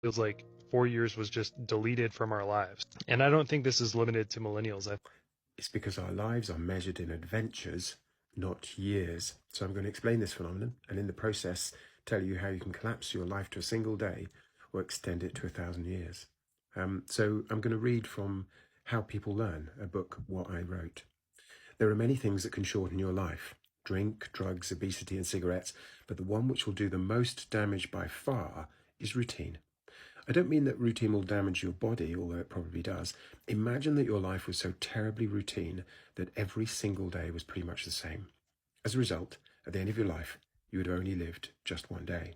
feels like 4 years was just deleted from our lives. And I don't think this is limited to millennials. It's because our lives are measured in adventures, not years. So I'm going to explain this phenomenon and in the process tell you how you can collapse your life to a single day or extend it to 1,000 years. So I'm going to read from How People Learn, a book, What I Wrote. There are many things that can shorten your life: drink, drugs, obesity, and cigarettes, but the one which will do the most damage by far is routine. I don't mean that routine will damage your body, although it probably does. Imagine that your life was so terribly routine that every single day was pretty much the same. As a result, at the end of your life, you would have only lived just one day.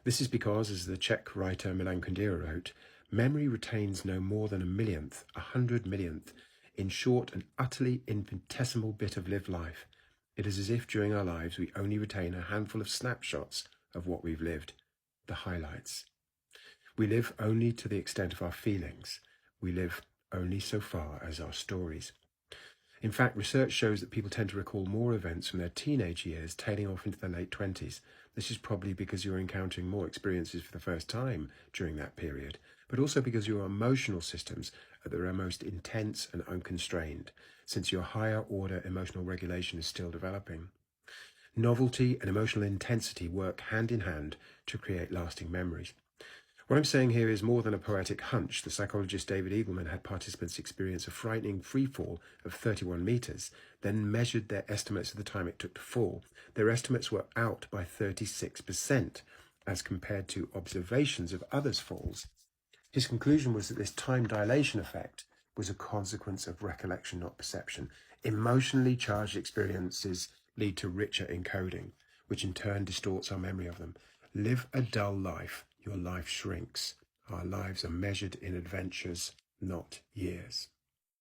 This is because, as the Czech writer Milan Kundera wrote, memory retains no more than a millionth, 100 millionth, in short and utterly infinitesimal bit of lived life. It is as if during our lives we only retain a handful of snapshots of what we've lived, the highlights. We live only to the extent of our feelings. We live only so far as our stories. In fact, research shows that people tend to recall more events from their teenage years tailing off into their late 20s. This is probably because you're encountering more experiences for the first time during that period, but also because your emotional systems are at their most intense and unconstrained, since your higher order emotional regulation is still developing. Novelty and emotional intensity work hand in hand to create lasting memories. What I'm saying here is more than a poetic hunch. The psychologist David Eagleman had participants experience a frightening free fall of 31 meters, then measured their estimates of the time it took to fall. Their estimates were out by 36%, as compared to observations of others' falls. His conclusion was that this time dilation effect was a consequence of recollection, not perception. Emotionally charged experiences lead to richer encoding, which in turn distorts our memory of them. Live a dull life, your life shrinks. Our lives are measured in adventures, not years.